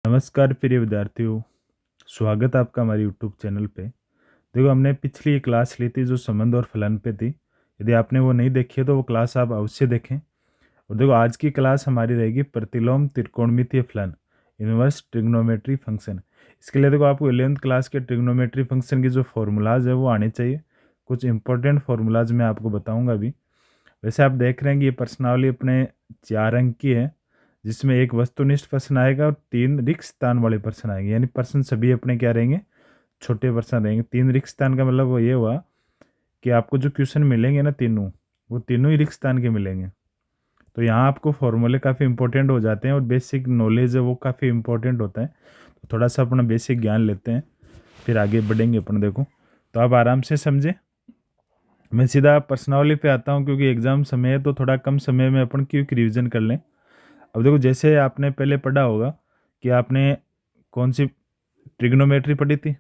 नमस्कार प्रिय विद्यार्थियों, स्वागत है आपका हमारे यूट्यूब चैनल पे। देखो, हमने पिछली क्लास ली थी जो संबंध और फलन पे थी। यदि आपने वो नहीं देखी है तो वो क्लास आप अवश्य देखें। और देखो, आज की क्लास हमारी रहेगी प्रतिलोम त्रिकोणमितीय फलन, इनवर्स ट्रिग्नोमेट्री फंक्शन। इसके लिए देखो, आपको 11th क्लास के ट्रिग्नोमेट्री फंक्शन की जो फॉर्मूलाज है वो आने चाहिए। कुछ इंपॉर्टेंट फार्मूलाज मैं आपको बताऊँगा अभी। वैसे आप देख रहे हैं कि ये प्रश्नावली अपने 4 अंक की है, जिसमें एक वस्तुनिष्ठ प्रश्न आएगा और 3 रिक्त स्थान वाले प्रश्न आएंगे। यानी प्रश्न सभी अपने क्या रहेंगे, छोटे प्रश्न रहेंगे। 3 रिक्त स्थान का मतलब वो ये हुआ कि आपको जो क्वेश्चन मिलेंगे ना तीनों, वो तीनों ही रिक्त स्थान के मिलेंगे। तो यहाँ आपको फॉर्मूले काफ़ी इंपॉर्टेंट हो जाते हैं और बेसिक नॉलेज है वो काफ़ी इंपॉर्टेंट होता है। तो थोड़ा सा अपना बेसिक ज्ञान लेते हैं, फिर आगे बढ़ेंगे अपन। देखो, तो आप आराम से समझे। मैं सीधा प्रश्नावली पे आता हूँ, क्योंकि एग्जाम समय है तो थोड़ा कम समय में अपन क्विक रिवीजन कर लें। अब देखो, जैसे आपने पहले पढ़ा होगा कि आपने कौन सी ट्रिग्नोमेट्री पढ़ी थी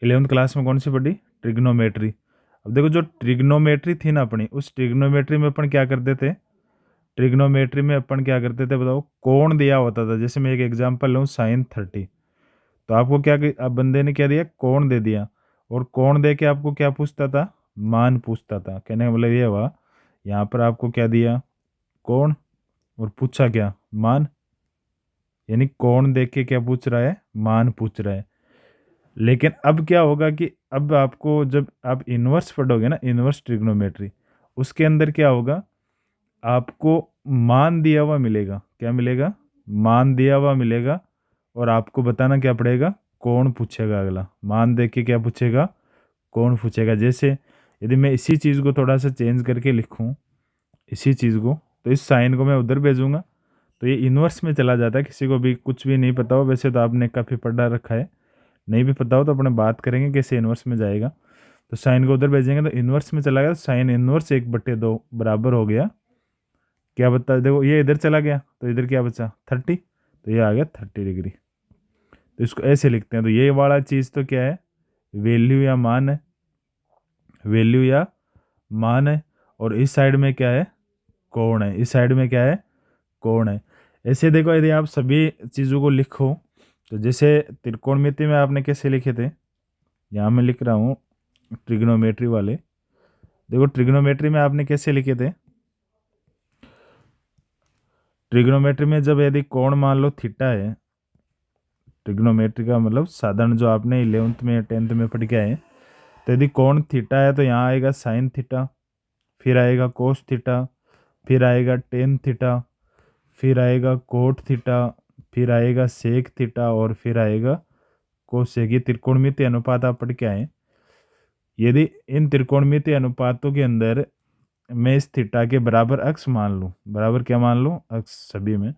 11th क्लास में, कौन सी पढ़ी? ट्रिग्नोमेट्री। अब देखो, जो ट्रिग्नोमेट्री थी ना अपनी, उस ट्रिग्नोमेट्री में अपन क्या करते थे? ट्रिग्नोमेट्री में अपन क्या करते थे बताओ? कोण दिया होता था। जैसे मैं एक एग्जांपल लूँ, sin 30। तो आपको क्या, अब बंदे ने क्या दिया? कोण दे दिया। और कोण दे के आपको क्या पूछता था? मान पूछता था। कहने का मतलब ये हुआ, यहाँ पर आपको क्या दिया? कोण, और पूछा क्या? मान। यानी कोण देख के क्या पूछ रहा है? मान पूछ रहा है। लेकिन अब क्या होगा कि अब आपको जब आप इन्वर्स पढ़ोगे ना, इन्वर्स ट्रिग्नोमेट्री, उसके अंदर क्या होगा? आपको मान दिया हुआ मिलेगा। क्या मिलेगा? मान दिया हुआ मिलेगा। और आपको बताना क्या पड़ेगा? कौन पूछेगा अगला। मान देख के क्या पूछेगा? कौन पूछेगा। जैसे यदि मैं इसी चीज़ को थोड़ा सा चेंज करके लिखूं, इसी चीज़ को, तो इस साइन को मैं उधर भेजूंगा तो ये इन्वर्स में चला जाता है। किसी को भी कुछ भी नहीं पता हो, वैसे तो आपने काफ़ी पढ़ा रखा है, नहीं भी पता हो तो अपने बात करेंगे कैसे इन्वर्स में जाएगा। तो साइन को उधर भेजेंगे तो इन्वर्स में चला गया, तो साइन इन्वर्स 1/2 बराबर हो गया। क्या बता, देखो ये इधर चला गया तो इधर क्या बचा? 30। तो ये आ गया 30 डिग्री। तो इसको ऐसे लिखते हैं। तो ये वाला चीज़ तो क्या है? वैल्यू या मान है। वैल्यू या मान है। और इस साइड में क्या है? कोण है। इस साइड में क्या है? कोण है। ऐसे देखो, यदि आप सभी चीज़ों को लिखो तो जैसे त्रिकोणमिति में आपने कैसे लिखे थे, यहाँ मैं लिख रहा हूँ ट्रिग्नोमेट्री वाले। देखो, ट्रिग्नोमेट्री में आपने कैसे लिखे थे? ट्रिग्नोमेट्री में जब यदि कोण मान लो थीटा है, ट्रिग्नोमेट्री का मतलब साधारण जो आपने 11th में 10th में पढ़ के आए, तो यदि कोण थीटा है तो यहाँ आएगा साइन थीटा, फिर आएगा कोस थीटा, फिर आएगा टेन थीटा, फिर आएगा कोट थीटा, फिर आएगा सेक थीटा, और फिर आएगा कोसेक। ये त्रिकोणमितीय अनुपात आप पढ़ के आए। यदि इन त्रिकोणमितीय अनुपातों के अंदर मैं इस थीटा के बराबर अक्स मान लूँ, बराबर क्या मान लूँ? अक्स सभी में,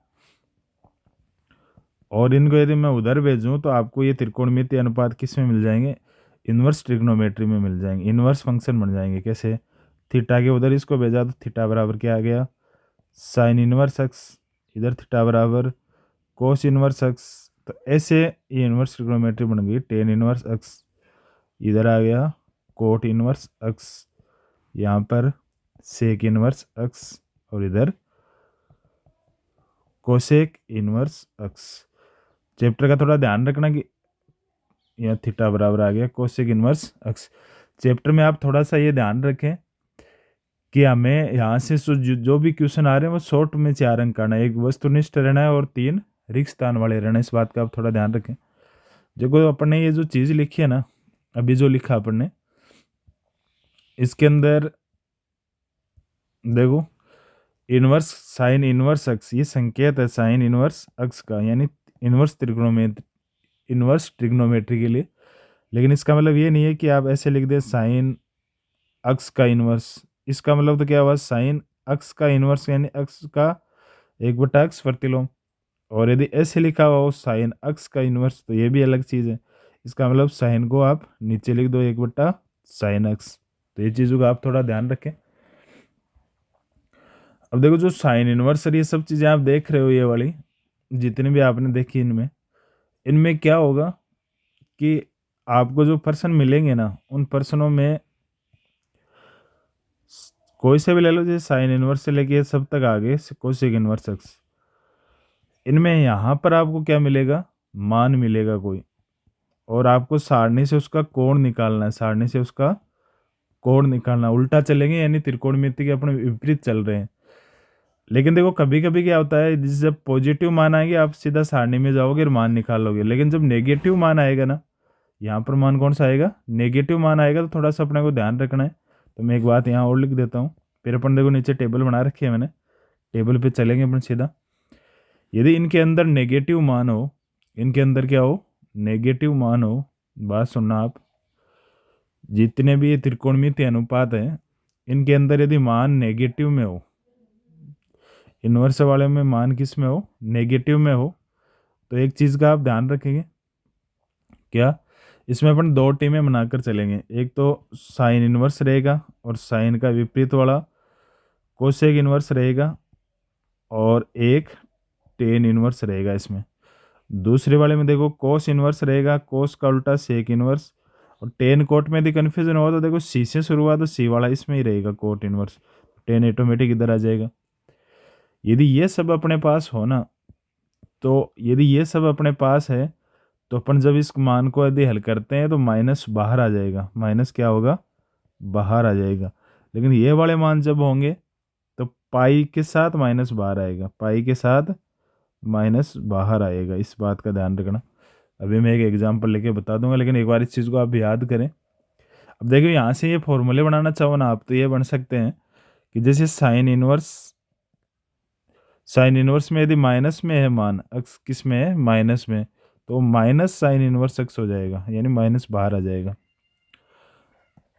और इनको यदि मैं उधर भेजूँ तो आपको ये त्रिकोणमितीय अनुपात किस में मिल जाएंगे? इन्वर्स ट्रिग्नोमेट्री में मिल जाएंगे। इन्वर्स फंक्शन बन जाएंगे। कैसे? थीटा के उधर इसको भेजा तो थीटा बराबर क्या आ गया? Sign inverse x. इधर थीटा बराबर कोस इनवर्स एक्स। तो ऐसे ये इनवर्स ट्रिग्नोमेट्री बन गई। टेन इनवर्स एक्स इधर आ गया, कोट इनवर्स एक्स, यहाँ पर सेक इनवर्स एक्स, और इधर कोसेक इनवर्स एक्स। चैप्टर का थोड़ा ध्यान रखना कि यहाँ थीटा बराबर आ गया कोसेक इनवर्स एक्स। चैप्टर में आप थोड़ा सा ये ध्यान रखें कि हमें यहाँ से जो भी क्वेश्चन आ रहे हैं वो शॉर्ट में 4 अंक करना है। एक वस्तुनिष्ठ रहना है और 3 रिक्त स्थान वाले रहना है। इस बात का आप थोड़ा ध्यान रखें। देखो, अपन ने ये जो चीज़ लिखी है ना, अभी जो लिखा अपन ने, इसके अंदर देखो, इनवर्स साइन इनवर्स एक्स, ये संकेत है साइन इनवर्स एक्स का, यानी इनवर्स ट्रिग्नोमेट्री के लिए। लेकिन इसका मतलब ये नहीं है कि आप ऐसे लिख दें साइन एक्स का इनवर्स। इसका मतलब तो क्या हुआ? साइन एक्स का इनवर्स, यानी एक्स का 1/x प्रतिलोम। और यदि ऐसे लिखा हुआ हो साइन एक्स का इनवर्स, तो ये भी अलग चीज़ है। इसका मतलब साइन को आप नीचे लिख दो 1/sin एक्स। तो ये चीज़ों का आप थोड़ा ध्यान रखें। अब देखो, जो साइन इनवर्स और ये सब चीज़ें आप देख रहे हो, ये वाली जितनी भी आपने देखी, इनमें इनमें क्या होगा कि आपको जो पर्सन मिलेंगे ना, उन पर्सनों में कोई से भी ले लो, जैसे साइन इनवर्स से लेके सब तक आ गए कोसेक इनवर्स एक्स। इनमें यहाँ पर आपको क्या मिलेगा, मान मिलेगा कोई, और आपको सारणी से उसका कोण निकालना है, सारणी से उसका कोण निकालना। उल्टा चलेंगे यानी त्रिकोणमिति के अपने विपरीत चल रहे हैं। लेकिन देखो कभी कभी क्या होता है, जब पॉजिटिव मान आएंगे आप सीधा सारणी में जाओगे और मान निकालोगे, लेकिन जब नेगेटिव मान आएगा ना, यहाँ पर मान कौन सा आएगा, नेगेटिव मान आएगा, तो थोड़ा सा अपने को ध्यान रखना है। तो मैं एक बात यहाँ और लिख देता हूँ, फिर अपन देखो नीचे टेबल बना रखी है मैंने, टेबल पे चलेंगे अपन सीधा। यदि इनके अंदर नेगेटिव मान हो, इनके अंदर क्या हो, नेगेटिव मान हो, बात सुनना आप, जितने भी ये त्रिकोणमिति अनुपात हैं इनके अंदर यदि मान नेगेटिव में हो, इन्वर्स वाले में मान किस में हो, नेगेटिव में हो, तो एक चीज़ का आप ध्यान रखेंगे, क्या, इसमें अपन दो टीमें बनाकर चलेंगे। एक तो साइन इन्वर्स रहेगा और साइन का विपरीत वाला कोसेक इन्वर्स रहेगा, और एक टेन इन्वर्स रहेगा इसमें। दूसरे वाले में देखो कोस इन्वर्स रहेगा, कोस का उल्टा सेक इन्वर्स, और टेन कोट में यदि कन्फ्यूजन हुआ तो देखो सी से शुरू हुआ तो सी वाला इसमें ही रहेगा कोट इन्वर्स, टेन ऑटोमेटिक इधर आ जाएगा। यदि ये सब अपने पास हो ना, तो यदि ये सब अपने पास है तो अपन जब इस मान को यदि हल करते हैं तो माइनस बाहर आ जाएगा, माइनस क्या होगा, बाहर आ जाएगा। लेकिन ये वाले मान जब होंगे तो पाई के साथ माइनस बाहर आएगा, पाई के साथ माइनस बाहर आएगा, इस बात का ध्यान रखना। अभी मैं एक एग्जांपल लेके बता दूंगा, लेकिन एक बार इस चीज़ को आप याद करें। अब देखिए यहाँ से ये फॉर्मूले बनाना चाहो ना आप, तो ये बन सकते हैं कि जैसे साइन इनवर्स, साइन इनवर्स में यदि माइनस में है मान, अक्स किस में है, माइनस में, तो माइनस साइन इनवर्स अक्स हो जाएगा, यानी माइनस बाहर आ जाएगा।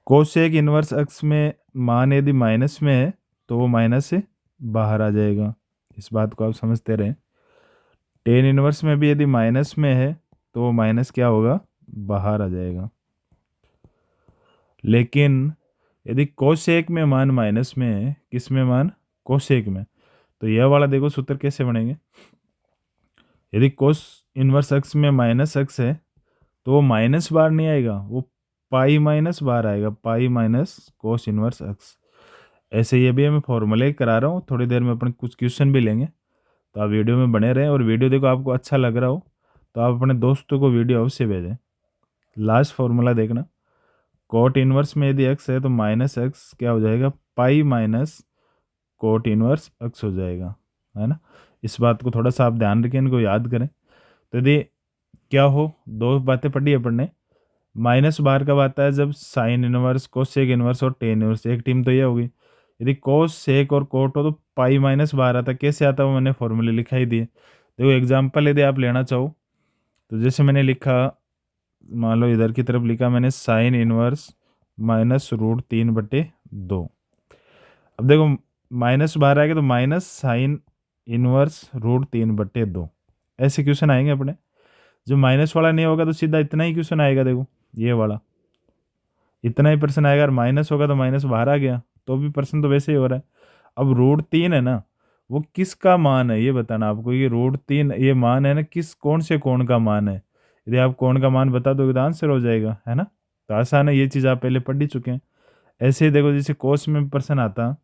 कोसेक इनवर्स अक्स में मान यदि माइनस में है तो वो माइनस से बाहर आ जाएगा, इस बात को आप समझते रहें। टेन इनवर्स में भी यदि माइनस में है तो वो माइनस क्या होगा, बाहर आ जाएगा। लेकिन यदि कोसेक में मान माइनस में है, किस में मान, कोसेक में, तो यह वाला देखो सूत्र कैसे बनेंगे। यदि कोस इनवर्स एक्स में माइनस एक्स है तो वो माइनस बाहर नहीं आएगा, वो पाई माइनस बाहर आएगा, pi minus cos inverse x. ऐसे ये भी मैं फॉर्मूले करा रहा हूँ, थोड़ी देर में अपन कुछ क्वेश्चन भी लेंगे, तो आप वीडियो में बने रहें। और वीडियो देखो आपको अच्छा लग रहा हो तो आप अपने दोस्तों को वीडियो अवश्य भेजें। लास्ट फॉर्मूला देखना, कोट इनवर्स में यदि एक्स है तो माइनस एक्स क्या हो जाएगा, pi minus cot inverse x हो जाएगा, है ना। इस बात को थोड़ा सा आप ध्यान रखें, इनको याद करें। तो यदि क्या हो, दो बातें पढ़ी अपन ने, माइनस बाहर कब आता है, जब साइन इनवर्स, कोसेक इनवर्स और टेन इनवर्स, एक टीम तो ये होगी। यदि कोस सेक और कोट हो तो पाई माइनस बाहर आता है, कैसे आता है वो मैंने फॉर्मूले लिखा ही दिए। देखो एग्जांपल यदि आप लेना चाहो तो जैसे मैंने लिखा, मान लो इधर की तरफ लिखा मैंने साइन इनवर्स माइनस रूट 3/2। अब देखो माइनस बाहर आएगा तो माइनस साइन इनवर्स रूट 3/2, ऐसे क्वेश्चन आएंगे अपने। जो माइनस वाला नहीं होगा तो सीधा इतना ही क्वेश्चन आएगा, देखो ये वाला इतना ही प्रश्न आएगा। और माइनस होगा तो माइनस बाहर आ गया, तो भी प्रश्न तो वैसे ही हो रहा है। अब रूट 3 है ना, वो किसका मान है ये बताना आपको, ये रूट 3 ये मान है ना, किस कौन से कोण का मान है। यदि आप कोण का मान बता दोगे तो आंसर हो जाएगा, है ना। तो आसान है, ये चीज़ आप पहले पढ़ ही चुके हैं। ऐसे ही देखो जैसे कोस में प्रश्न आता,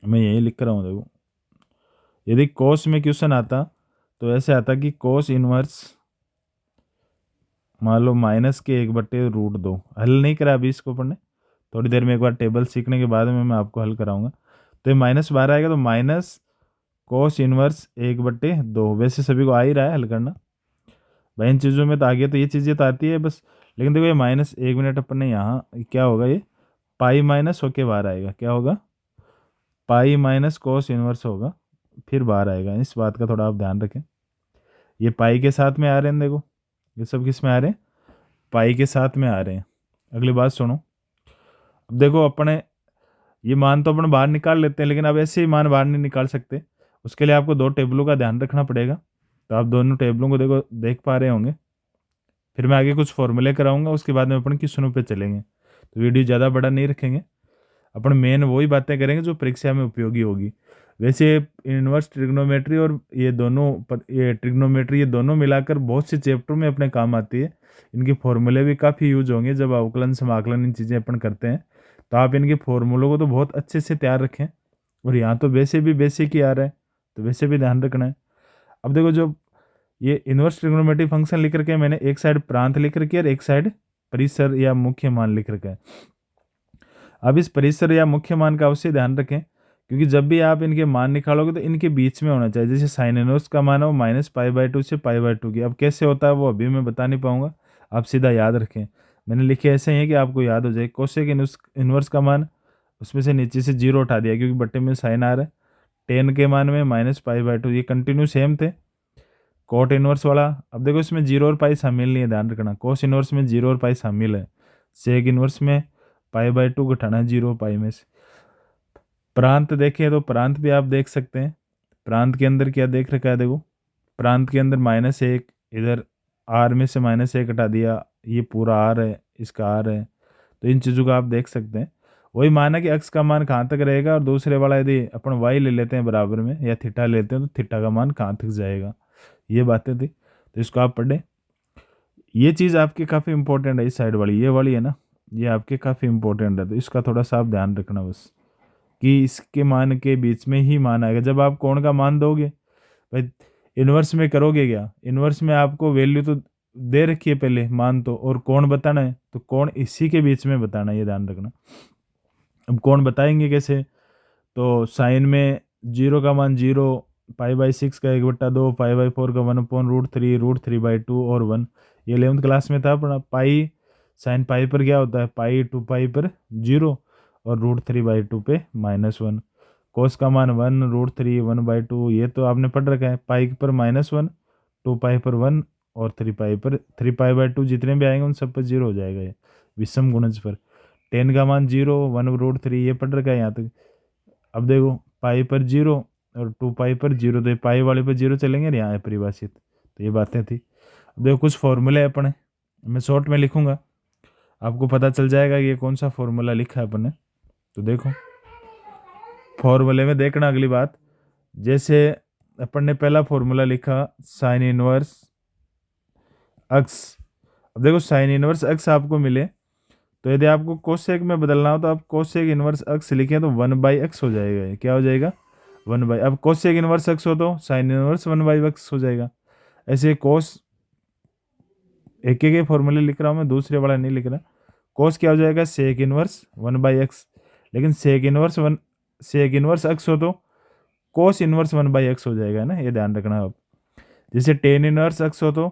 मैं यही लिख रहा हूँ देखो, यदि कोस में क्वेश्चन आता तो ऐसे आता कि कोस इनवर्स मान लो -1/√2। हल नहीं करा अभी इसको पढ़ने, थोड़ी देर में एक बार टेबल सीखने के बाद में मैं आपको हल कराऊंगा। तो ये माइनस बाहर आएगा तो माइनस कोस इनवर्स 1/2, वैसे सभी को आ ही रहा है हल करना भाई, इन चीज़ों में तो आगे तो ये चीज़ें तो आती है बस। लेकिन देखो ये माइनस, 1 मिनट अपन ने यहाँ क्या होगा, ये पाई माइनस होके बाहर आएगा, क्या होगा, पाई माइनस कोस इनवर्स होगा, फिर बाहर आएगा। इस बात का थोड़ा आप ध्यान रखें। ये पाई के साथ में आ रहे हैं, देखो ये सब किस में आ रहे हैं, पाई के साथ में आ रहे हैं। अगली बात सुनो, अब देखो अपने ये मान तो अपन बाहर निकाल लेते हैं, लेकिन अब ऐसे ही मान बाहर नहीं निकाल सकते, उसके लिए आपको दो टेबलों का ध्यान रखना पड़ेगा। तो आप दोनों टेबलों को देखो, देख पा रहे होंगे। फिर मैं आगे कुछ फॉर्मूले कराऊंगा, उसके बाद में अपन क्वेश्चनों पे चलेंगे। तो वीडियो ज़्यादा बड़ा नहीं रखेंगे, अपन मेन वही बातें करेंगे जो परीक्षा में उपयोगी होगी। वैसे इनवर्स ट्रिग्नोमेट्री और ये दोनों ये ट्रिग्नोमेट्री, ये दोनों मिलाकर बहुत से चैप्टरों में अपने काम आती है। इनके फॉर्मूले भी काफ़ी यूज होंगे जब अवकलन समाकलन इन चीज़ें अपन करते हैं। तो आप इनके फॉर्मूलों को तो बहुत अच्छे से तैयार रखें। और यहाँ तो वैसे भी बेसिक ही आ रहा है, तो वैसे भी ध्यान रखना है। अब देखो जो ये इन्वर्स ट्रिग्नोमेट्री फंक्शन लिख रखे हैं मैंने, एक साइड प्रांत लिख रखी है और एक साइड परिसर या मुख्य मान लिख रखा है। अब इस परिसर या मुख्य मान का अवश्य ध्यान रखें, क्योंकि जब भी आप इनके मान निकालोगे तो इनके बीच में होना चाहिए। जैसे साइन इनवर्स का मान है वो -π/2 से π/2 की। अब कैसे होता है वो अभी मैं बता नहीं पाऊंगा, आप सीधा याद रखें। मैंने लिखे ऐसे ही है कि आपको याद हो जाए। कोसेक इनवर्स का मान, उसमें से नीचे से 0 उठा दिया क्योंकि बट्टे में साइन आ रहा है। टेन के मान में -π/2, ये कंटिन्यू सेम थे। कोट इनवर्स वाला, अब देखो इसमें 0 और पाई शामिल नहीं है, ध्यान रखना। कोस इनवर्स में 0 और पाई शामिल है। सेक इनवर्स में π/2 घटाना है 0 पाई में से। प्रांत देखें तो प्रांत भी आप देख सकते हैं। प्रांत के अंदर क्या देख रखा है, देखो प्रांत के अंदर -1, इधर आर में से -1 हटा दिया, ये पूरा आर है, इसका आर है। तो इन चीज़ों को आप देख सकते हैं। वही माना कि अक्स का मान कहाँ तक रहेगा, और दूसरे वाला यदि अपन वाई ले लेते हैं बराबर में या थीटा लेते हैं तो थीटा का मान कहाँ तक जाएगा, ये बातें थी। तो इसको आप पढ़ें। ये चीज़ आपकी काफ़ी इंपॉर्टेंट है, इस साइड वाली, ये वाली है ना, ये आपके काफ़ी इंपॉर्टेंट है। तो इसका थोड़ा सा आप ध्यान रखना बस, कि इसके मान के बीच में ही मान आएगा। जब आप कोण का मान दोगे भाई, इन्वर्स में करोगे क्या, इन्वर्स में आपको वैल्यू तो दे रखी है पहले मान तो, और कोण बताना है तो कोण इसी के बीच में बताना है, ये ध्यान रखना। अब कोण बताएंगे कैसे, तो साइन में 0 का मान 0, π/6 का 1/2, π/4 का 1/√3, √3/2 और 1। ये 11th क्लास में था अपना। पाई साइन पाई पर क्या होता है, पाई 2π पर 0 और √3/2 पे -1। कोस का मान 1, √3, 1/2, ये तो आपने पढ़ रखा है। पाई पर -1, 2π पर 1 और 3π पर 3π/2, जितने भी आएंगे उन सब पर 0 हो जाएगा ये विषम गुणज पर। 10 का मान 0, 1/√3, ये पढ़ रखा है यहाँ तक। अब देखो पाई पर 0 और 2π पर 0, तो ये पाई वाले पर 0 चलेंगे और यहाँ है परिभाषित। तो ये बातें थी। अब देखो कुछ फॉर्मूले अपने, मैं शॉर्ट में लिखूंगा, आपको पता चल जाएगा कि ये कौन सा फॉर्मूला लिखा है अपने। तो देखो फॉर्मूले में देखना अगली बात, जैसे अपन ने पहला फॉर्मूला लिखा साइन इनवर्स एक्स। अब देखो साइन इनवर्स एक्स आपको मिले, तो यदि आपको कोसेक में बदलना हो तो आप कोसेक इनवर्स एक्स लिखें तो 1/x हो जाएगा। ये क्या हो जाएगा, 1/। अब कोसेक इनवर्स एक्स हो तो साइन इनवर्स 1/x हो जाएगा। ऐसे कोस, एक एक फॉर्मूले लिख रहा हूँ मैं, दूसरे वाला नहीं लिख रहा। कोस क्या हो जाएगा, सेक इनवर्स 1/x, लेकिन सेक इनवर्स एक्स हो तो कोस इनवर्स 1/x हो जाएगा ना, ये ध्यान रखना आप। जैसे टेन इनवर्स एक्स हो तो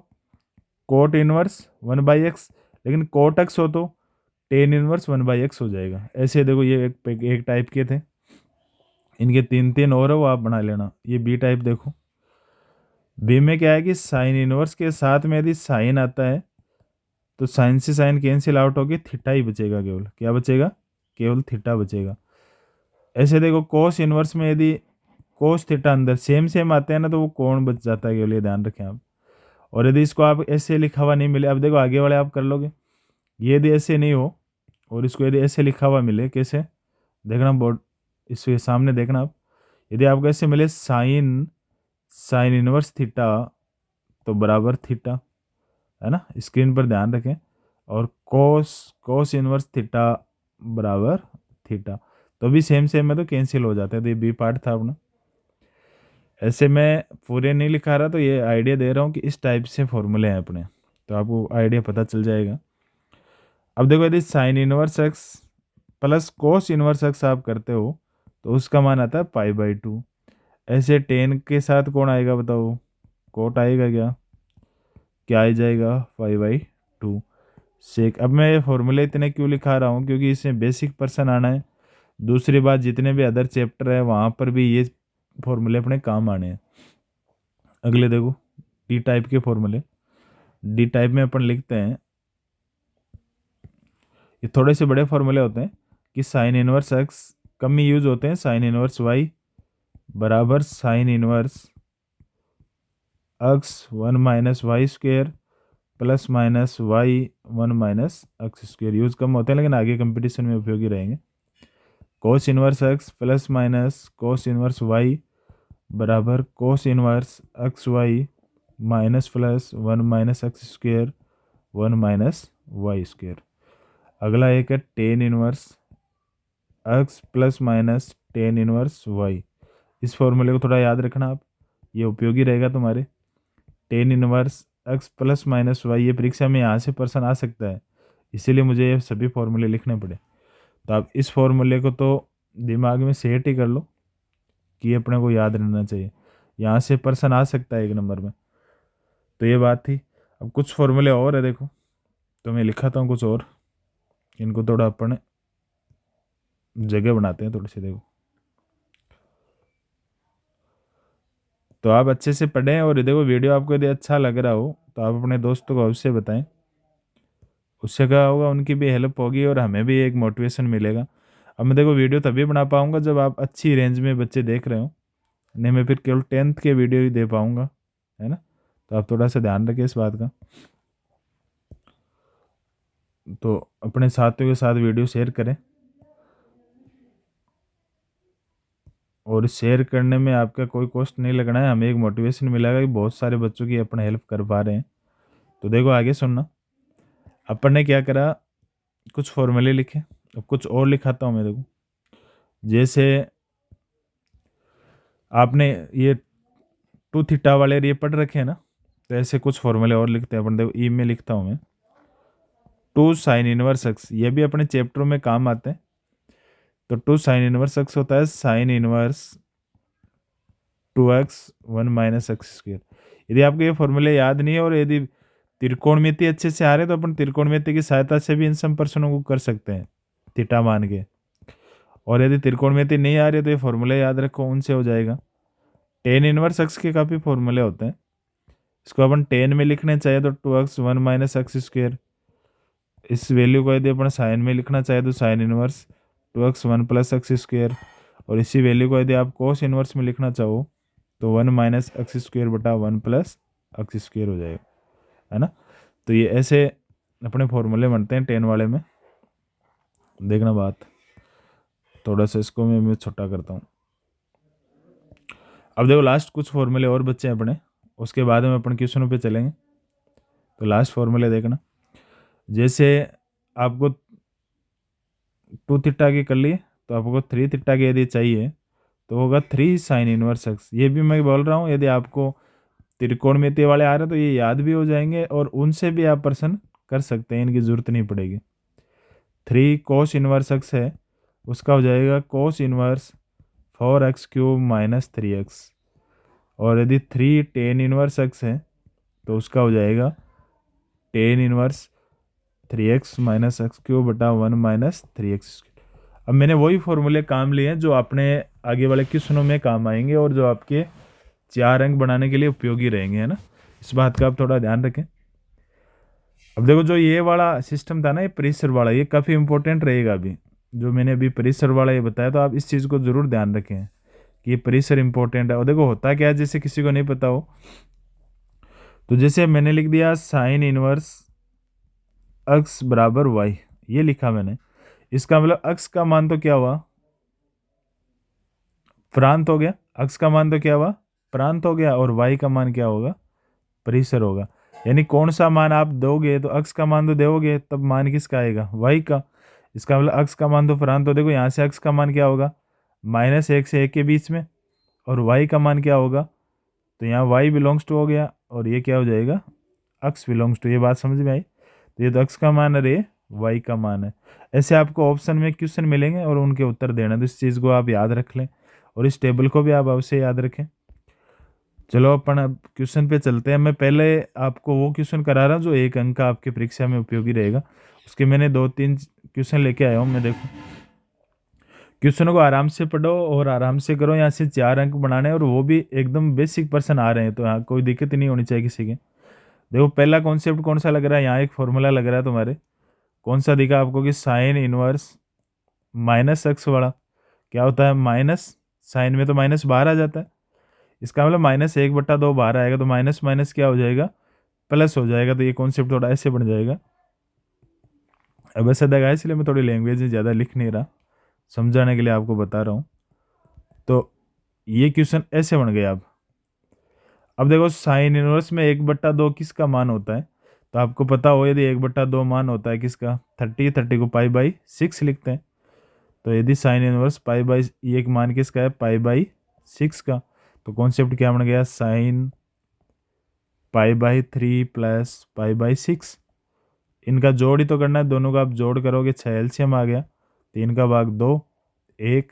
कोट इनवर्स 1/x, लेकिन कोट एक्स हो तो टेन इनवर्स 1/x हो जाएगा। ऐसे देखो ये एक टाइप के थे, इनके 3 और है, वो आप बना लेना। ये बी टाइप देखो, बी में क्या है कि साइन इनवर्स के साथ में यदि साइन आता है तो साइन से साइन कैंसिल आउट होकर थीटा ही बचेगा, केवल क्या बचेगा, केवल थीटा बचेगा। ऐसे देखो कोस इनवर्स में यदि कोस थीटा अंदर सेम सेम आते हैं ना, तो वो कोण बच जाता है केवल, ये ध्यान रखें आप। और यदि इसको आप ऐसे लिखा हुआ नहीं मिले, अब देखो आगे वाले आप कर लोगे, ये यदि ऐसे नहीं हो और इसको यदि ऐसे लिखा हुआ मिले, कैसे देखना बोर्ड, इसके सामने देखना आप, यदि आपको ऐसे मिले साइन साइन इनवर्स थीटा तो बराबर थीटा, है ना, स्क्रीन पर ध्यान रखें। और कोस कोस इनवर्स थीटा बराबर थीटा, तो भी सेम सेम में तो कैंसिल हो जाते हैं। तो ये बी पार्ट था अपना। ऐसे मैं पूरे नहीं लिखा रहा, तो ये आइडिया दे रहा हूँ कि इस टाइप से फॉर्मूले हैं अपने, तो आपको आइडिया पता चल जाएगा। अब देखो यदि sign inverse x plus cos inverse x आप करते हो तो उसका मान आता है π/2। ऐसे टेन के साथ कौन आएगा बताओ, कोट आएगा क्या, क्या आ जाएगा, π/2 सेक। अब मैं ये फॉर्मूले इतने क्यों लिखा रहा हूँ, क्योंकि इसमें बेसिक पर्सन आना है। दूसरी बात, जितने भी अदर चैप्टर है वहाँ पर भी ये फॉर्मूले अपने काम आने हैं। अगले देखो डी टाइप के फॉर्मूले, डी टाइप में अपन लिखते हैं, ये थोड़े से बड़े फॉर्मूले होते हैं कि साइन इनवर्स एक्स कम ही यूज होते हैं, साइन इनवर्स वाई बराबर sine inverse x 1 - y² plus minus y 1 - x² use कम होते हैं, लेकिन आगे कंपटीशन में उपयोगी रहेंगे। Cos inverse x plus minus cos inverse y बराबर cos inverse x y minus plus 1 - x², 1 - y²। अगला एक है tan inverse x plus minus tan inverse Y. इस फॉर्मूले को थोड़ा याद रखना आप, ये उपयोगी रहेगा तुम्हारे। Tan inverse x plus minus Y, ये परीक्षा में यहाँ से प्रश्न आ सकता है, इसीलिए मुझे ये सभी फॉर्मूले लिखने पड़े। तो आप इस फॉर्मूले को तो दिमाग में सेट ही कर लो कि ये अपने को याद रहना चाहिए, यहाँ से प्रश्न आ सकता है 1 नंबर में। तो ये बात थी। अब कुछ फॉर्मूले और है देखो, तो मैं लिखाता हूँ कुछ और, इनको थोड़ा अपन जगह बनाते हैं थोड़ी सी। देखो, तो आप अच्छे से पढ़ें, और देखो वीडियो आपको यदि अच्छा लग रहा हो तो आप अपने दोस्तों को अवश्य बताएं, उससे क्या होगा, उनकी भी हेल्प होगी और हमें भी एक मोटिवेशन मिलेगा। अब मैं देखो वीडियो तभी बना पाऊंगा जब आप अच्छी रेंज में बच्चे देख रहे हो, नहीं मैं फिर केवल 10th के वीडियो ही दे पाऊंगा, है ना। तो आप थोड़ा सा ध्यान रखें इस बात का। तो अपने साथियों के साथ वीडियो शेयर करें, और शेयर करने में आपका कोई कॉस्ट नहीं लगना है, हमें एक मोटिवेशन मिलेगा कि बहुत सारे बच्चों की अपन हेल्प कर पा रहे हैं। तो देखो आगे सुनना, अपन ने क्या करा, कुछ फॉर्मूले लिखे, अब कुछ और लिखाता हूँ मैं। देखो जैसे आपने ये टू थीटा वाले ये पढ़ रखे हैं ना, तो ऐसे कुछ फॉर्मूले और लिखते हैं अपन। देखो ई में लिखता हूँ मैं, टू साइन इनवर्स एक्स, ये भी अपने चैप्टरों में काम आते हैं। तो टू साइन इनवर्स एक्स होता है sine inverse 2x 1 minus x square. यदि आपको ये फॉर्मूले याद नहीं है, और यदि त्रिकोणमिति अच्छे से आ रहे तो अपन त्रिकोणमिति की सहायता से भी इन सम प्रश्नों को कर सकते हैं थीटा मान के। और यदि त्रिकोणमिति नहीं आ रही तो ये फॉर्मूले याद रखो, उनसे हो जाएगा। टेन इनवर्स एक्स के काफ़ी फॉर्मूले होते हैं, इसको अपन टेन में लिखने चाहिए तो 2x 1 माइनस एक्स स्क्र। इस वैल्यू को यदि अपन साइन में लिखना चाहे तो sine inverse 2x 1 plus x square. और इसी वैल्यू को यदि आप कोस इनवर्स में लिखना चाहो तो 1 माइनस एक्स स्क्र बटा 1 प्लस एक्स स्क्र हो जाएगा, है ना। तो ये ऐसे अपने फॉर्मूले बनते हैं 10 वाले में। देखना बात, थोड़ा सा इसको मैं छोटा करता हूँ। अब देखो लास्ट कुछ फॉर्मूले और बच्चे हैं अपने, उसके बाद में अपन क्वेश्चनों पे चलेंगे। तो लास्ट फॉर्मूले देखना, जैसे आपको टू थीटा की कर लिए, तो आपको थ्री थीटा की यदि चाहिए तो होगा 3 साइन इनवर्स एक्स। ये भी मैं बोल रहा हूँ, यदि आपको त्रिकोणमिति वाले आ रहे तो ये याद भी हो जाएंगे, और उनसे भी आप प्रश्न कर सकते हैं, इनकी जरूरत नहीं पड़ेगी। 3 कोस इनवर्स एक्स है, उसका हो जाएगा cos inverse 4x³ minus 3x। और यदि 3 टेन इनवर्स एक्स है तो उसका हो जाएगा tan inverse 3x minus x³ बटा 1 माइनस 3x। अब मैंने वही फॉर्मूले काम लिए हैं जो आपने आगे वाले क्वेश्चनों में काम आएंगे, और जो आपके 4 अंक बनाने के लिए उपयोगी रहेंगे, है ना। इस बात का आप थोड़ा ध्यान रखें। अब देखो जो ये वाला सिस्टम था ना, ये परिसर वाला, ये काफ़ी इंपॉर्टेंट रहेगा। अभी जो मैंने अभी परिसर वाला ये बताया, तो आप इस चीज़ को ज़रूर ध्यान रखें कि ये परिसर इंपॉर्टेंट है। और देखो होता क्या है, जैसे किसी को नहीं पता हो, तो जैसे मैंने लिख दिया साइन इनवर्स एक्स बराबर वाई, ये लिखा मैंने। इसका मतलब एक्स का मान तो क्या हुआ, प्रांत हो गया। एक्स का मान तो क्या हुआ, प्रांत हो गया, और वाई का मान क्या होगा, परिसर होगा। यानी कौन सा मान आप दोगे तो एक्स का मान तो दोगे, तब मान किसका आएगा, वाई का। इसका मतलब एक्स का मान तो प्रांत, तो देखो यहाँ से एक्स का मान क्या होगा, -1 से 1 के बीच में, और वाई का मान क्या होगा, तो यहाँ वाई बिलोंग्स टू हो गया, और ये क्या हो जाएगा, एक्स बिलोंग्स टू। ये बात समझ में आई। तो ये तो एक्स का मान है, ये वाई का मान है। ऐसे आपको ऑप्शन में क्वेश्चन मिलेंगे और उनके उत्तर देना, तो इस चीज़ को आप याद रख लें, और इस टेबल को भी आप अवश्य याद रखें। चलो अपन अब क्वेश्चन पे चलते हैं। मैं पहले आपको वो क्वेश्चन करा रहा हूँ जो 1 अंक का आपके परीक्षा में उपयोगी रहेगा। उसके मैंने 2-3 क्वेश्चन लेके आया हूँ मैं। देखो क्वेश्चनों को आराम से पढ़ो और आराम से करो, यहाँ से 4 अंक बनाने हैं, और वो भी एकदम बेसिक पर्सन आ रहे हैं, तो यहाँ कोई दिक्कत ही नहीं होनी चाहिए किसी के। देखो पहला कॉन्सेप्ट कौन सा लग रहा है, यहाँ एक फॉर्मूला लग रहा है तुम्हारे, कौन सा दिखा आपको, कि साइन इनवर्स माइनस एक्स वाला क्या होता है, माइनस साइन में तो माइनस बाहर आ जाता है, इसका मतलब -1/2 बाहर आएगा, तो माइनस माइनस क्या हो जाएगा, प्लस हो जाएगा। तो ये कॉन्सेप्ट थोड़ा ऐसे बन जाएगा। अब ऐसा देगा, इसलिए मैं थोड़ी लैंग्वेज ज़्यादा लिख नहीं रहा, समझाने के लिए आपको बता रहा हूँ। तो ये क्वेश्चन ऐसे बन गया। अब देखो साइन इनवर्स में 1/2 किसका मान होता है, तो आपको पता हो यदि 1/2 मान होता है किसका, 30 को π/6 लिखते हैं। तो यदि साइन इनवर्स π/, ये एक मान किसका है, π/6 का, तो कॉन्सेप्ट क्या बन गया, साइन π/3 प्लस π/6। इनका जोड़ ही तो करना है, दोनों का आप जोड़ करोगे 6 एलसीएम आ गया, 3 का भाग 2, 1,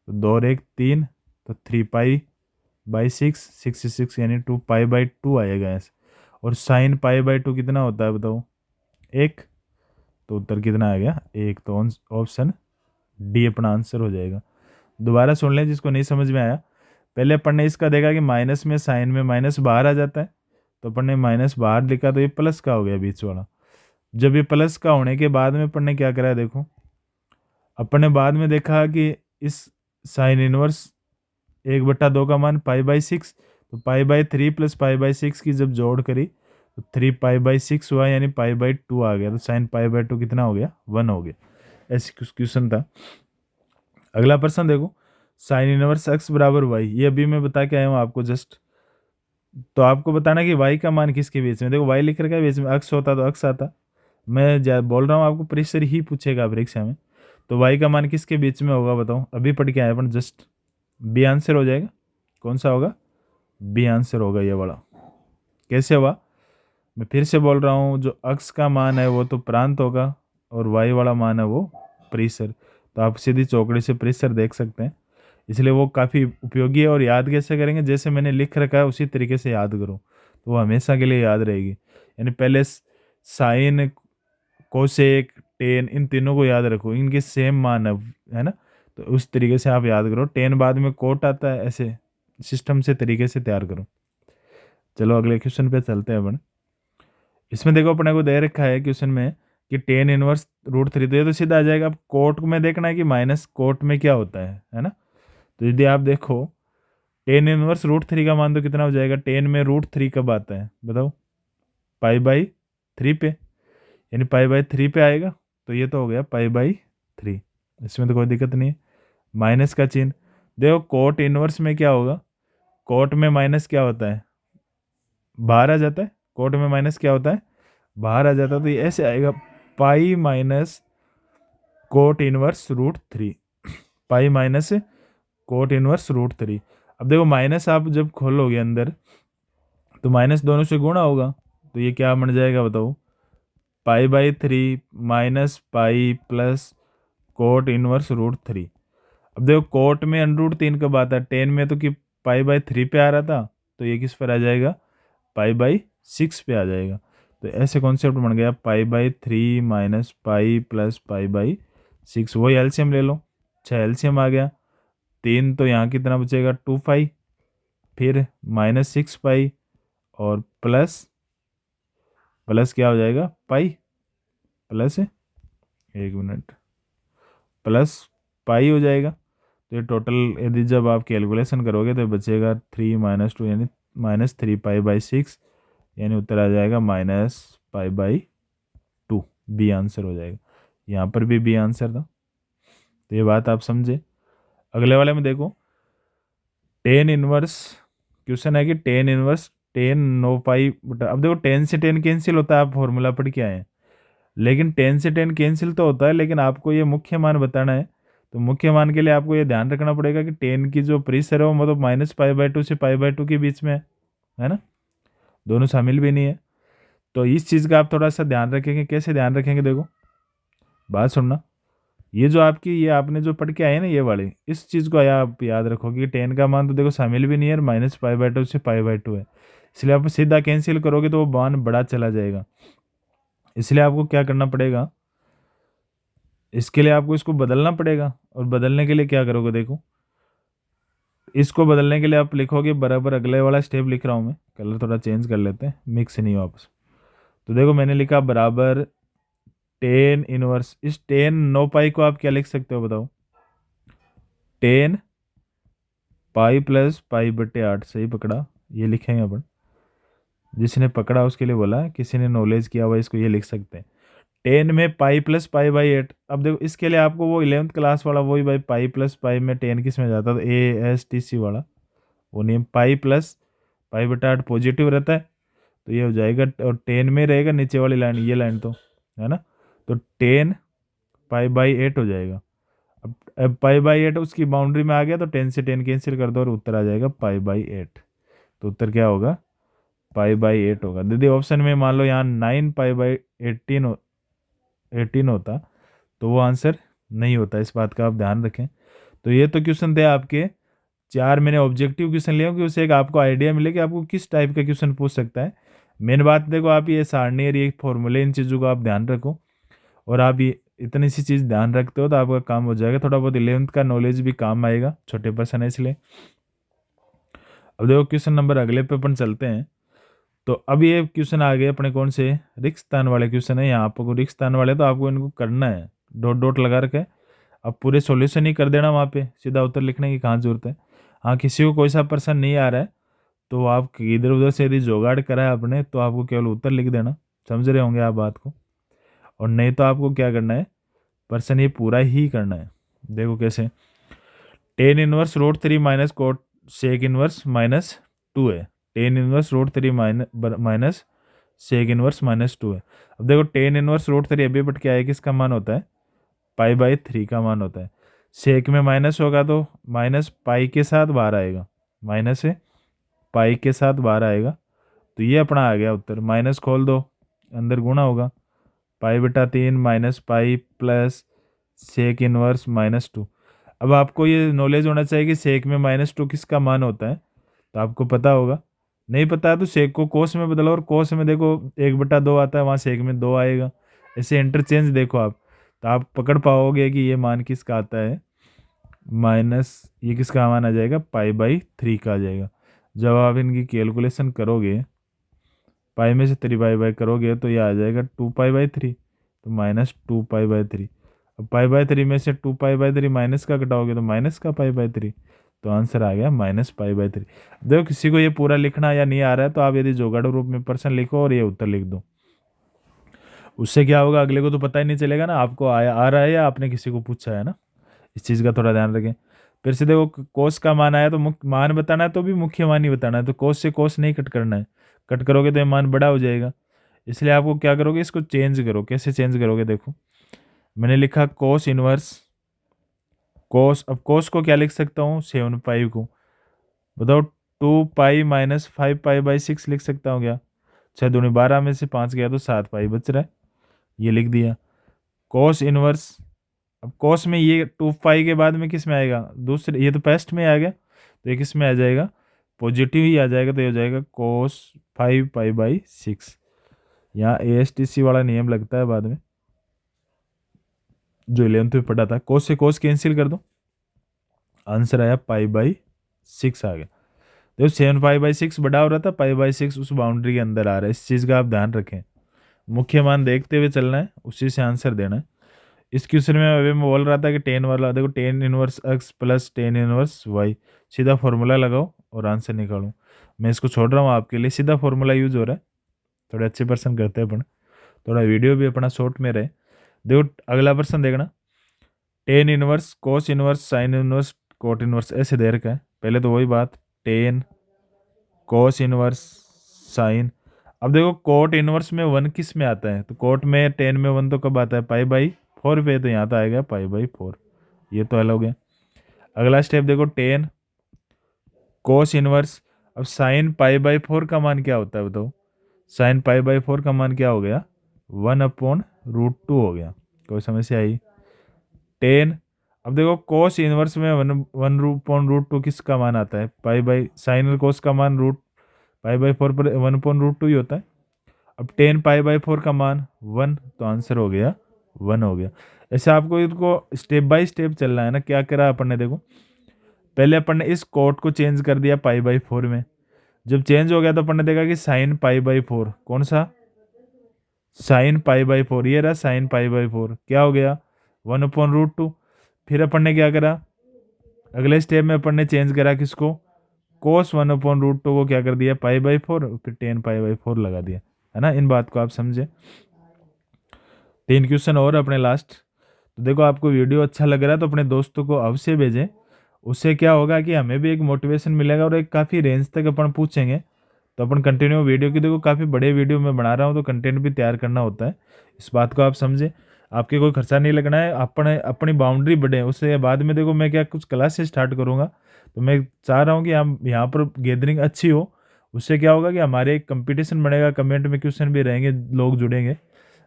तो 2 और 1 3, तो 3π/6, 66 यानी 2π/2 आएगा ऐसे। और साइन π/2 कितना होता है बताओ, 1, तो उत्तर कितना आ गया 1, तो ऑप्शन डी अपना आंसर हो जाएगा। दोबारा सुन लें जिसको नहीं समझ में आया। पहले अपन ने इसका देखा कि माइनस में साइन में माइनस बाहर आ जाता है, तो अपन ने माइनस बाहर लिखा, तो ये प्लस का हो गया बीच वाला। जब ये प्लस का होने के बाद में अपन ने क्या करा है, देखो अपन ने बाद में देखा कि इस साइन इनवर्स 1/2 का मान π/6, तो π/3 प्लस π/6 की जब जोड़ करी तो 3π/6 हुआ, यानी π/2 आ गया, तो साइन π/2 कितना हो गया, 1 हो गया। ऐसे क्वेश्चन था। अगला प्रश्न देखो, साइन इनवर्स x बराबर वाई, ये अभी मैं बता के आया हूँ आपको जस्ट। तो आपको बताना कि y का मान किसके बीच में, देखो y लिख रखा है बीच में, x होता तो x आता। मैं बोल रहा हूँ आपको परीक्षा ही पूछेगा परीक्षा में, तो y का मान किसके बीच में होगा बताओ, अभी पढ़ के आए अपन जस्ट। बी आंसर हो जाएगा। कौन सा होगा, बी आंसर होगा ये वाला। कैसे हुआ, मैं फिर से बोल रहा हूँ, जो x का मान है वो तो प्रांत होगा, और y वाला मान है वो परिसर। तो आप सीधी चौकड़ी से परिसर देख सकते हैं, इसलिए वो काफ़ी उपयोगी है। और याद कैसे करेंगे, जैसे मैंने लिख रखा है उसी तरीके से याद करो, तो वो हमेशा के लिए याद रहेगी। यानी पहले साइन, कोसेक, टेन, इन तीनों को याद रखो, इनके सेम मान है ना, तो उस तरीके से आप याद करो। टेन बाद में कोट आता है, ऐसे सिस्टम से तरीके से तैयार करो। चलो अगले क्वेश्चन पे चलते हैं अपन। इसमें देखो अपने को दे रखा है क्वेश्चन में कि टेन इनवर्स √3, तो ये तो सीधा आ जाएगा। अब कोट में देखना है कि माइनस कोट में क्या होता है ना। तो यदि आप देखो टेन इनवर्स √3 का मान तो कितना हो जाएगा, टेन में √3 कब आता है बताओ, π/3 पे, यानी π/3 पे आएगा, तो ये तो हो गया π/3। इसमें तो कोई दिक्कत नहीं है। माइनस का चिन्ह देखो, कोट इनवर्स में क्या होगा, कोट में माइनस क्या होता है, बाहर आ जाता है। कोट में माइनस क्या होता है, बाहर आ जाता है, तो ये ऐसे आएगा pi minus cot inverse √3, pi minus cot inverse √3। अब देखो माइनस आप जब खोलोगे अंदर, तो माइनस दोनों से गुणा होगा, तो ये क्या बन जाएगा बताओ, π/3 minus pi plus cot inverse √3। अब देखो कोट में √3 कब आता है, टेन में तो कि π/3 पे आ रहा था, तो ये किस पर आ जाएगा, π/6 पे आ जाएगा। तो ऐसे कॉन्सेप्ट बन गया π/3 माइनस पाई प्लस π/6। वही एलसीएम ले लो, 6 एलसीएम आ गया, 3 तो यहाँ कितना बचेगा 2π, फिर -6π, और प्लस प्लस क्या हो जाएगा पाई, प्लस 1 मिनट, प्लस पाई हो जाएगा। तो ये टोटल यदि जब आप कैलकुलेशन करोगे तो बचेगा 3 - 2, यानी -3π/6, यानी उत्तर आ जाएगा -π/2। बी आंसर हो जाएगा। यहाँ पर भी बी आंसर था, तो ये बात आप समझे। अगले वाले में देखो, टेन इनवर्स क्वेश्चन है कि टेन इनवर्स 10 9π, अब देखो 10 से 10 कैंसिल होता है, आप फॉर्मूला पढ़ के आए हैं, लेकिन 10 से 10 कैंसिल तो होता है, लेकिन आपको ये मुख्य मान बताना है। तो मुख्य मान के लिए आपको ये ध्यान रखना पड़ेगा कि 10 की जो परिसर है वो मतलब -π/2 से π/2 के बीच में है ना, दोनों शामिल भी नहीं है। तो इस चीज़ का आप थोड़ा सा ध्यान रखेंगे। कैसे ध्यान रखेंगे, देखो बात सुनना, ये जो आपकी ये आपने जो पढ़ के आए ना ये वाली, इस चीज़ को आप याद रखोगे कि 10 का मान तो देखो शामिल भी नहीं है, -π/2 से π/2 है, इसलिए आप सीधा कैंसिल करोगे तो वो मान बड़ा चला जाएगा। इसलिए आपको क्या करना पड़ेगा, इसके लिए आपको इसको बदलना पड़ेगा। और बदलने के लिए क्या करोगे, देखो इसको बदलने के लिए आप लिखोगे बराबर, अगले वाला स्टेप लिख रहा हूँ मैं, कलर थोड़ा चेंज कर लेते हैं, मिक्स नहीं हो आपस। तो देखो मैंने लिखा बराबर 10 इनवर्स, इस 10 9π को आप क्या लिख सकते हो बताओ, 10π + π/8, सही पकड़ा, ये लिखेंगे अपन। जिसने पकड़ा उसके लिए बोला, किसी ने नॉलेज किया हुआ इसको ये लिख सकते हैं। 10 में पाई प्लस π/8। अब देखो इसके लिए आपको वो 11th क्लास वाला वही भाई, पाई प्लस पाई में 10 किस में जाता है, तो ASTC वाला वो नियम, पाई प्लस π/8 पॉजिटिव रहता है, तो ये हो जाएगा, और 10 में रहेगा नीचे वाली लाइन, ये लाइन तो है ना, तो 10π/8 हो जाएगा। अब पाई/8 उसकी बाउंड्री में आ गया तो 10 से 10 कैंसिल कर दो और उत्तर आ जाएगा पाई/8। तो उत्तर क्या होगा? पाई/8 होगा। दीदी ऑप्शन में मान लो यहाँ 9 पाई/18 18 होता तो वो आंसर नहीं होता, इस बात का आप ध्यान रखें। तो ये तो क्वेश्चन थे आपके 4 मैंने ऑब्जेक्टिव क्वेश्चन लिए कि उससे एक आपको आइडिया मिले कि आपको किस टाइप का क्वेश्चन पूछ सकता है। मेन बात देखो, आप ये सारणी और ये फॉर्मूले इन चीज़ों को आप ध्यान रखो, और आप ये इतनी सी चीज़ ध्यान रखते हो तो आपका काम हो जाएगा। थोड़ा बहुत 11th का नॉलेज भी काम आएगा, छोटे पर्सन है इसलिए। अब देखो क्वेश्चन नंबर अगले पे अपन चलते हैं। तो अब ये क्वेश्चन आ गए अपने कौन से, रिक्त स्थान वाले क्वेश्चन है। यहाँ आपको रिक्त स्थान वाले तो आपको इनको करना है, डॉट डॉट लगा रखे। अब पूरे सॉल्यूशन ही कर देना, वहाँ पे सीधा उत्तर लिखने की कहाँ जरूरत है। हाँ, किसी को कोई सा पर्सन नहीं आ रहा है तो आप इधर उधर से यदि जुगाड़ करा है आपने तो आपको केवल उत्तर लिख देना, समझ रहे होंगे आप बात को। और नहीं तो आपको क्या करना है, पर्सन ये पूरा ही करना है। देखो कैसे, tan inverse root 3 minus cot sec inverse -2 है। Tan inverse root 3 minus sec inverse -2 है। अब देखो टेन इनवर्स रूट 3 अभी बट क्या है, किसका मान होता है? पाई/3 का मान होता है। सेक में माइनस होगा तो माइनस पाई के साथ बाहर आएगा, माइनस है पाई के साथ बाहर आएगा। तो ये अपना आ गया उत्तर। माइनस खोल दो, अंदर गुणा होगा, पाई/3 minus pi plus sec inverse -2। अब आपको ये नॉलेज होना चाहिए कि सेक में -2 किसका मान होता है, तो आपको पता होगा। नहीं पता है तो सेक को कोस में बदलो, और कोस में देखो 1/2 आता है, वहाँ सेक में 2 आएगा। ऐसे इंटरचेंज देखो आप, तो आप पकड़ पाओगे कि ये मान किसका आता है। माइनस ये किसका मान आ जाएगा? पाई/3 का आ जाएगा। जब आप इनकी कैलकुलेशन करोगे, पाई में से 3 पाई करोगे तो ये आ जाएगा 2 पाई/3, तो -2 पाई/3। अब पाई/3 में से 2 पाई/3 माइनस का घटाओगे तो माइनस का पाई/3, तो आंसर आ गया -पाई/3। देखो किसी को ये पूरा लिखना या नहीं आ रहा है तो आप यदि जोगाड़ू रूप में पर्सन लिखो और ये उत्तर लिख दो। उससे क्या होगा, अगले को तो पता ही नहीं चलेगा ना आपको आ रहा है या आपने किसी को पूछा है ना। इस चीज़ का थोड़ा ध्यान रखें। फिर से देखो कोस का मान आया तो मान बताना है तो भी मुख्य मान ही बताना है, तो कोस से कोस नहीं कट करना है। कट करोगे तो ये मान बड़ा हो जाएगा। इसलिए आपको क्या करोगे, इसको चेंज करो। कैसे चेंज करोगे, देखो मैंने लिखा कोस इनवर्स कोस। अब कोस को क्या लिख सकता हूँ, 7 पाई को बताओ 2 पाई माइनस 5 पाई/6 लिख सकता हूँ क्या? 6 दूनी 12 में से 5 गया तो 7 पाई बच रहा है, ये लिख दिया। कोस इनवर्स, अब कोस में ये 2 पाई के बाद में किस में आएगा, दूसरे, ये तो पेस्ट में आ गया तो ये किस में आ जाएगा, पॉजिटिव ही आ जाएगा। तो ये हो जाएगा कोस 5 पाई/6। यहाँ ASTC वाला नियम लगता है बाद में, जो 11th में पढ़ा था। कोस से कोस कैंसिल कर दो, आंसर आया पाई/6 आ गया। देखो 7 पाई/6 बड़ा हो रहा था, पाई/6 उस बाउंड्री के अंदर आ रहा है। इस चीज़ का आप ध्यान रखें, मुख्य मान देखते हुए चलना है, उसी से आंसर देना है। इस क्वेश्चन में अभी मैं बोल रहा था कि टेन वाला देखो, tan inverse x plus tan inverse Y, सीधा फॉर्मूला लगाओ और आंसर निकालो। मैं इसको छोड़ रहा हूँ आपके लिए, सीधा फॉर्मूला यूज हो रहा है। थोड़े अच्छे पर्सन करते हैं अपन, थोड़ा वीडियो भी अपना शॉर्ट में रहे। देखो अगला पर्सन देखना, tan inverse cos inverse sine inverse cot inverse ऐसे दे रखा है। पहले तो वही बात, टेन कोस इनवर्स साइन। अब देखो कोट इनवर्स में 1 किस में आता है, तो कोट में 10 में 1 तो कब आता है, पाई/4 पे, तो यहाँ तो आएगा पाई/4। ये तो अलग हो गया। अगला स्टेप देखो 10 कोस इनवर्स। अब साइन पाई/4 का मान क्या होता है बताओ, साइन पाई/4 का मान क्या हो गया, 1/√2 हो गया। कोई समस्या आई? 10, अब देखो कोस इनवर्स में 1/√2 किसका मान आता है, साइन और कोस का मान पाई/4 पर 1/√2 ही होता है। अब 10 पाई/4 का मान 1, तो आंसर हो गया 1 हो गया। ऐसे आपको इसको स्टेप बाय स्टेप चलना है ना। क्या करा अपन ने, देखो पहले अपन ने इस कोट को चेंज कर दिया पाई/4 में। जब चेंज हो गया तो अपन ने देखा कि साइन पाई/4, कौन सा, साइन पाई/4, ये रहा साइन पाई/4, क्या हो गया 1/√2। फिर अपन ने क्या करा, अगले स्टेप में अपन ने चेंज करा किसको, कोस 1/√2 को क्या कर दिया पाई/4, फिर 10 पाई/4 लगा दिया, है ना। इन बात को आप समझे। 3 क्वेश्चन और अपने लास्ट। तो देखो आपको वीडियो अच्छा लग रहा है तो अपने दोस्तों को अवश्य भेजें। उससे क्या होगा कि हमें भी एक मोटिवेशन मिलेगा और एक काफ़ी रेंज तक अपन पूछेंगे। तो अपन कंटिन्यू वीडियो की, देखो काफ़ी बड़े वीडियो मैं बना रहा हूँ तो कंटेंट भी तैयार करना होता है, इस बात को आप समझे। आपके कोई खर्चा नहीं लगना है, अपने अपनी बाउंड्री बढ़े। उससे बाद में देखो मैं क्या कुछ क्लास से स्टार्ट करूँगा, तो मैं चाह रहा हूँ कि हम यहाँ पर गैदरिंग अच्छी हो। उससे क्या होगा कि हमारे एक कंपटीशन बनेगा, कमेंट में क्वेश्चन भी रहेंगे, लोग जुड़ेंगे।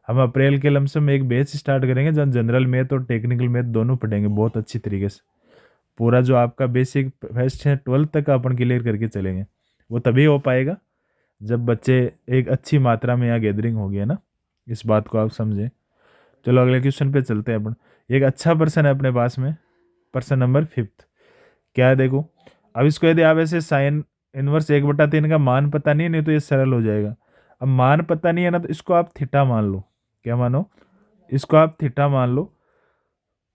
हम अप्रैल के लमसम एक बैच स्टार्ट करेंगे जहाँ जनरल मैथ और टेक्निकल मैथ दोनों पढ़ेंगे बहुत अच्छी तरीके से। पूरा जो आपका बेसिक फर्स्ट से 12th तक अपन क्लियर करके चलेंगे। वो तभी हो पाएगा जब बच्चे एक अच्छी मात्रा में यहाँ गैदरिंग होगी, है ना। इस बात को आप समझें। चलो अगले क्वेश्चन पे चलते हैं अपन। एक अच्छा पर्सन है अपने पास में, पर्सन नंबर 5th। क्या है देखो, अब इसको यदि आप ऐसे साइन इनवर्स 1/3 का मान पता नहीं तो ये सरल हो जाएगा। अब मान पता नहीं है ना, तो इसको आप थीटा मान लो। क्या मानो, इसको आप थीटा मान लो।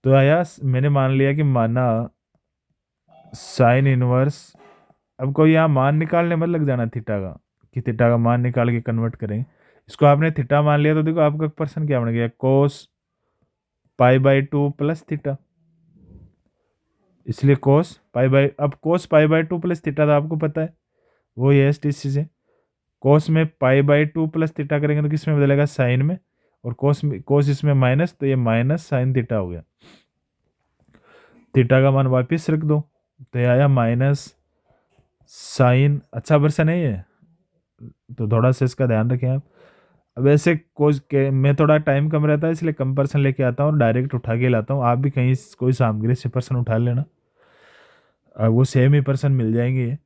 तो आया, मैंने मान लिया कि माना साइन इनवर्स। अब कोई यहाँ मान निकालने मत लग जाना थीटा का, कि थीटा का मान निकाल के कन्वर्ट करें। इसको आपने थीटा मान लिया तो देखो आपका पर्सन क्या बन गया, कोस π/2 प्लस थीटा। इसलिए कोस अब कोस π/2 प्लस थीटा तो आपको पता है, वो ये है इस चीज़ से। कोस में π/2 प्लस थीटा करेंगे तो किस में बदलेगा, साइन में। और कोस इसमें माइनस, तो ये माइनस साइन थीटा हो गया। थीटा का मान वापिस रख दो, तो ये आया माइनस साइन। अच्छा पर्सन है ये, तो थोड़ा सा इसका ध्यान रखें आप। अब ऐसे कोई के मैं थोड़ा टाइम कम रहता है इसलिए कम पर्सन लेके आता हूँ और डायरेक्ट उठा के लाता हूँ। आप भी कहीं कोई सामग्री से पर्सन उठा लेना, अब वो सेम ही पर्सन मिल जाएंगे ये।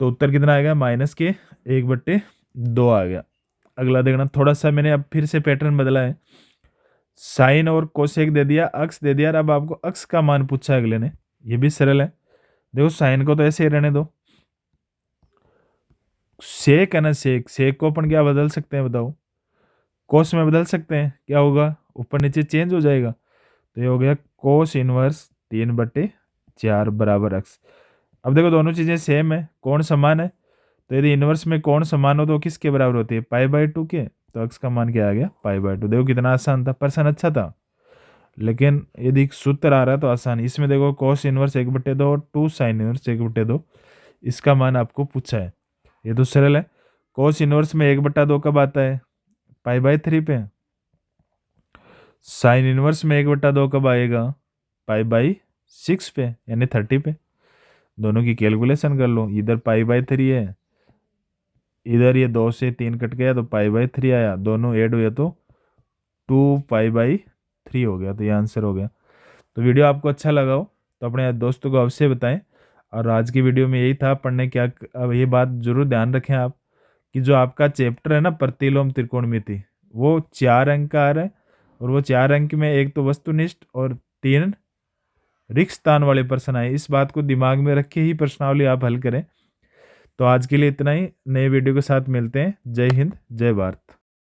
तो उत्तर कितना आएगा, -1/2 आ गया। अगला देखना, थोड़ा सा मैंने अब फिर से पैटर्न बदला है। साइन और कोसेक दे दिया, अक्स दे दिया, और अब आपको अक्स का मान पूछा है अगले ने। ये भी सरल है। देखो साइन को तो ऐसे ही रहने दो, सेक है ना, सेक को अपन क्या बदल सकते हैं बताओ, कोस में बदल सकते हैं। क्या होगा, ऊपर नीचे चेंज हो जाएगा। तो ये हो गया कोस इनवर्स 3/4 बराबर अक्स। अब देखो दोनों चीज़ें सेम है, कोण समान है। तो यदि इनवर्स में कोण समान हो तो किसके बराबर होती है, π/2 के। तो अक्स का मान क्या आ गया, π/2। देखो कितना आसान था, पर्सन अच्छा था। लेकिन यदि सूत्र आ रहा है तो आसान। इसमें देखो कोस इनवर्स 1/2 और 2 साइन इनवर्स 1/2, इसका मान आपको पूछा है। ये तो सरल है। कोस इनवर्स में 1/2 कब आता है, π/3 पे। साइन इनवर्स में 1/2 कब आएगा, π/6 पे, यानी 30 पे। दोनों की कैलकुलेशन कर लो, इधर π/3 है, इधर ये 2 से 3 कट गया तो π/3 आया, दोनों ऐड हुए तो 2π/3 हो गया। तो ये आंसर हो गया। तो वीडियो आपको अच्छा लगा हो तो अपने दोस्तों को अवश्य बताएं। और आज की वीडियो में यही था पढ़ने क्या। अब ये बात जरूर ध्यान रखें आप कि जो आपका चैप्टर है ना प्रतिलोम त्रिकोणमिति, वो 4 अंक का आ रहा है। और वो 4 अंक में एक तो वस्तुनिष्ठ और 3 रिक्त स्थान वाले प्रश्न आए। इस बात को दिमाग में रख के ही प्रश्नावली आप हल करें। तो आज के लिए इतना ही, नए वीडियो के साथ मिलते हैं। जय हिंद, जय भारत।